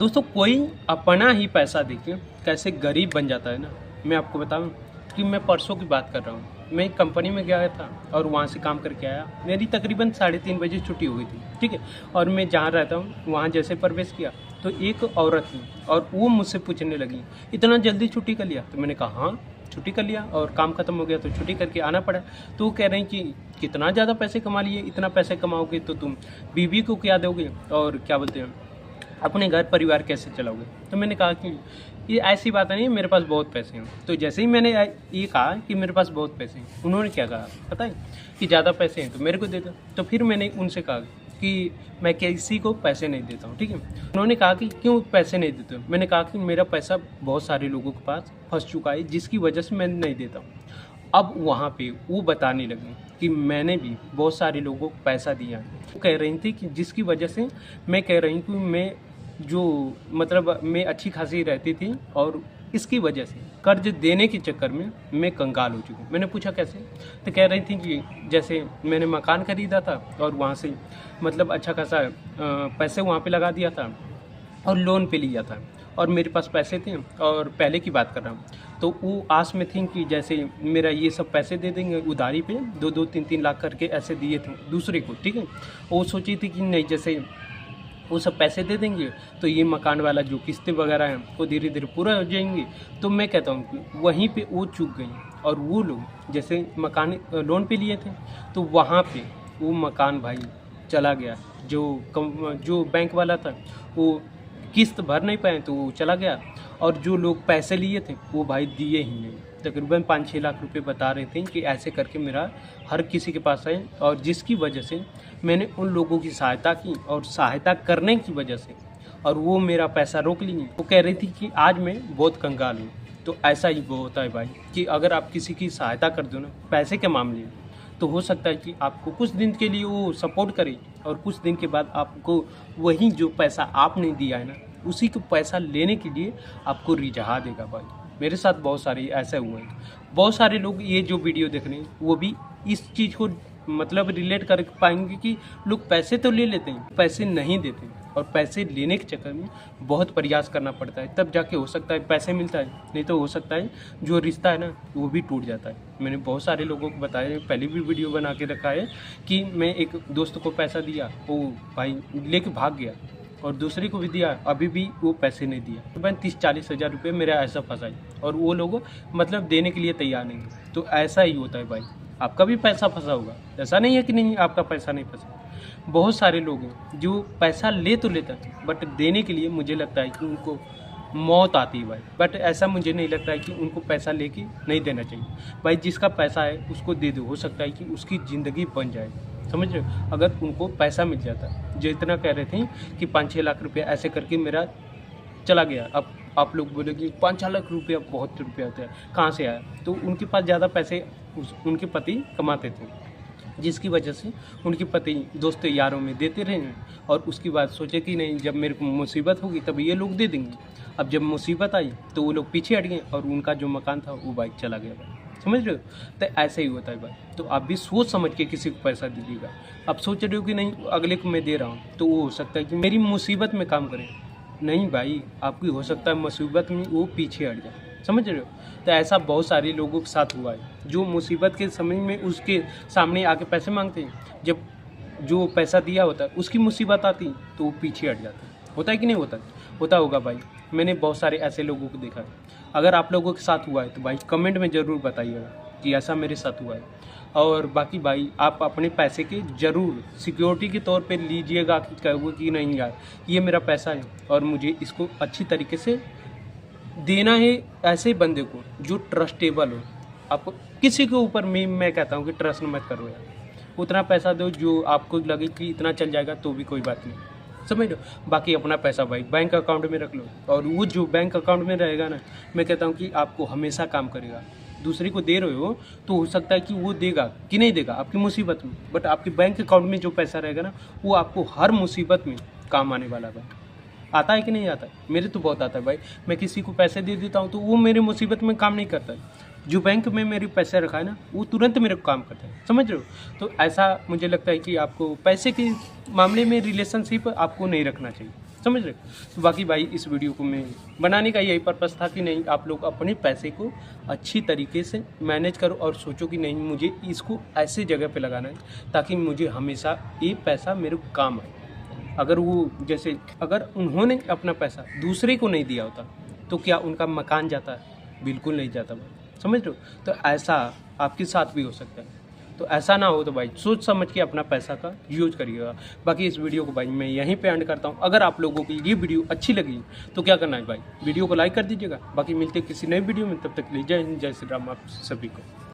दोस्तों कोई अपना ही पैसा देके कैसे गरीब बन जाता है ना। मैं आपको बताऊं कि मैं परसों की बात कर रहा हूँ। मैं एक कंपनी में गया था और वहाँ से काम करके आया। मेरी तकरीबन 3:30 बजे छुट्टी हो गई थी, ठीक है। और मैं जहाँ रहता हूँ वहाँ जैसे प्रवेश किया तो एक औरत थी और वो मुझसे पूछने लगी, इतना जल्दी छुट्टी कर लिया? तो मैंने कहा हाँ, छुट्टी कर लिया और काम ख़त्म हो गया तो छुट्टी करके आना पड़ा। तो वो कह रही कि कितना ज़्यादा पैसे कमा लिए, इतना पैसे कमाओगे तो तुम बीवी को क्या दोगे और क्या बोलते हैं अपने घर परिवार कैसे चलाओगे? तो मैंने कहा कि ये ऐसी बात नहीं है, मेरे पास बहुत पैसे हैं। तो जैसे ही मैंने ये कहा कि मेरे पास बहुत पैसे हैं, उन्होंने क्या कहा पता है कि ज़्यादा पैसे हैं तो मेरे को दे दो। तो फिर मैंने उनसे कहा कि मैं किसी को पैसे नहीं देता हूँ, ठीक है। उन्होंने कहा कि क्यों पैसे नहीं देते हो? मैंने कहा कि मेरा पैसा बहुत सारे लोगों के पास फंस चुका है जिसकी वजह से मैं नहीं देता हूँ। अब वहाँ पे वो बताने लगी कि मैंने भी बहुत सारे लोगों को पैसा दिया है। वो कह रही थी कि जिसकी वजह से मैं कह रही हूँ कि मैं जो मतलब मैं अच्छी खासी रहती थी और इसकी वजह से कर्ज देने के चक्कर में मैं कंगाल हो चुकी हूँ। मैंने पूछा कैसे? तो कह रही थी कि जैसे मैंने मकान खरीदा था और वहाँ से मतलब अच्छा खासा पैसे वहाँ पे लगा दिया था और लोन पे लिया था और मेरे पास पैसे थे और पहले की बात कर रहा हूँ। तो वो आस में थी कि जैसे मेरा ये सब पैसे दे देंगे उधारी पे 2-2 3-3 लाख करके ऐसे दिए थे दूसरे को, ठीक है। वो सोची थी कि नहीं जैसे वो सब पैसे दे देंगे तो ये मकान वाला जो किस्तें वगैरह हैं वो धीरे धीरे पूरा हो जाएंगी। तो मैं कहता हूँ कि वहीं पे वो चूक गई और वो लोग जैसे मकान लोन पे लिए थे तो वहाँ पे वो मकान भाई चला गया। जो बैंक वाला था वो किस्त भर नहीं पाए तो वो चला गया और जो लोग पैसे लिए थे वो भाई दिए ही नहीं। तकरीबन 5-6 लाख रुपए बता रहे थे कि ऐसे करके मेरा हर किसी के पास है और जिसकी वजह से मैंने उन लोगों की सहायता की और सहायता करने की वजह से और वो मेरा पैसा रोक ली। वो कह रही थी कि आज मैं बहुत कंगाल हूँ। तो ऐसा ही वो होता है भाई कि अगर आप किसी की सहायता कर दो ना पैसे के मामले में तो हो सकता है कि आपको कुछ दिन के लिए वो सपोर्ट करे और कुछ दिन के बाद आपको वही जो पैसा आपने दिया है ना उसी को पैसा लेने के लिए आपको रिझा देगा भाई। मेरे साथ बहुत सारे ऐसे हुए हैं। बहुत सारे लोग ये जो वीडियो देख रहे हैं वो भी इस चीज़ को मतलब रिलेट कर पाएंगे कि लोग पैसे तो ले लेते हैं, पैसे नहीं देते और पैसे लेने के चक्कर में बहुत प्रयास करना पड़ता है तब जाके हो सकता है पैसे मिलता है, नहीं तो हो सकता है जो रिश्ता है ना वो भी टूट जाता है। मैंने बहुत सारे लोगों को बताया, पहले भी वीडियो बना के रखा है कि मैं एक दोस्त को पैसा दिया, वो भाई लेके भाग गया और दूसरे को भी दिया, अभी भी वो पैसे नहीं दिया। तो मैं 30-40 हज़ार रुपये मेरा ऐसा फंसा है और वो लोग मतलब देने के लिए तैयार नहीं। तो ऐसा ही होता है भाई, आपका भी पैसा फंसा होगा, ऐसा नहीं है कि नहीं आपका पैसा नहीं फंसा। बहुत सारे लोग हैं जो पैसा ले तो लेता है बट देने के लिए मुझे लगता है कि उनको मौत आती है भाई। बट ऐसा मुझे नहीं लगता है कि उनको पैसा लेके नहीं देना चाहिए भाई। जिसका पैसा है उसको दे दो, हो सकता है कि उसकी ज़िंदगी बन जाए, समझ रहे हो। अगर उनको पैसा मिल जाता जो इतना कह रहे थे कि 5-6 लाख रुपया ऐसे करके मेरा चला गया। अब आप लोग बोले कि 5-6 लाख रुपया बहुत रुपया होता है, कहाँ से आया? तो उनके पास ज़्यादा पैसे उनके पति कमाते थे जिसकी वजह से उनके पति दोस्त यारों में देते रहे और उसकी बात सोचे कि नहीं जब मेरे को मुसीबत होगी तब ये लोग दे देंगे। अब जब मुसीबत आई तो वो लोग पीछे हट गए और उनका जो मकान था वो बाइक चला गया भाई, समझ रहे हो। तो ऐसे ही होता है भाई। तो आप भी सोच समझ के किसी को पैसा दीजिएगा। आप सोच रहे हो कि नहीं अगले को मैं दे रहा हूँ तो वो हो सकता है कि मेरी मुसीबत में काम करे, नहीं भाई आपकी हो सकता है मुसीबत में वो पीछे हट जाए, समझ रहे हो। तो ऐसा बहुत सारे लोगों के साथ हुआ है जो मुसीबत के समय में उसके सामने आके पैसे मांगते हैं, जब जो पैसा दिया होता है उसकी मुसीबत आती तो वो पीछे हट जाता है। होता है कि नहीं होता? होता होगा भाई। मैंने बहुत सारे ऐसे लोगों को देखा है। अगर आप लोगों के साथ हुआ है तो भाई कमेंट में ज़रूर बताइएगा कि ऐसा मेरे साथ हुआ है। और बाकी भाई आप अपने पैसे के ज़रूर सिक्योरिटी के तौर पे लीजिएगा कि कहोगे कि नहीं यार ये मेरा पैसा है और मुझे इसको अच्छी तरीके से देना है ऐसे बंदे को जो ट्रस्टेबल हो। आपको किसी के ऊपर मैं कहता हूँ कि ट्रस्ट मत करो यार। उतना पैसा दो जो आपको लगे कि इतना चल जाएगा तो भी कोई बात नहीं, समझ लो। बाकी अपना पैसा भाई बैंक अकाउंट में रख लो और वो जो बैंक अकाउंट में रहेगा ना मैं कहता हूँ कि आपको हमेशा काम करेगा। दूसरे को दे रहे हो तो हो सकता है कि वो देगा कि नहीं देगा आपकी मुसीबत में, बट आपके बैंक अकाउंट में जो पैसा रहेगा ना वो आपको हर मुसीबत में काम आने वाला है। आता है कि नहीं आता है? मेरे तो बहुत आता है भाई। मैं किसी को पैसे दे देता हूँ तो वो मेरी मुसीबत में काम नहीं करता है। जो बैंक में मेरे पैसे रखा है ना वो तुरंत मेरे को काम करता है, समझ रहे हो। तो ऐसा मुझे लगता है कि आपको पैसे के मामले में रिलेशनशिप आपको नहीं रखना चाहिए। समझ रहे। तो बाकी भाई इस वीडियो को मैं बनाने का यही पर्पस था कि नहीं, आप लोग अपने पैसे को अच्छी तरीके से मैनेज करो और सोचो कि नहीं मुझे इसको ऐसे जगह पे लगाना है ताकि मुझे हमेशा ये पैसा मेरे को काम आए। अगर वो जैसे अगर उन्होंने अपना पैसा दूसरे को नहीं दिया होता तो क्या उनका मकान जाता है? बिल्कुल नहीं जाता भाई, समझ रहे हो। तो ऐसा आपके साथ भी हो सकता है, तो ऐसा ना हो तो भाई सोच समझ के अपना पैसा का यूज करिएगा। बाकी इस वीडियो को भाई मैं यहीं पे एंड करता हूँ। अगर आप लोगों की ये वीडियो अच्छी लगी तो क्या करना है भाई, वीडियो को लाइक कर दीजिएगा। बाकी मिलते किसी नई वीडियो में, तब तक ले जय हिंद जय श्री राम आप सभी को।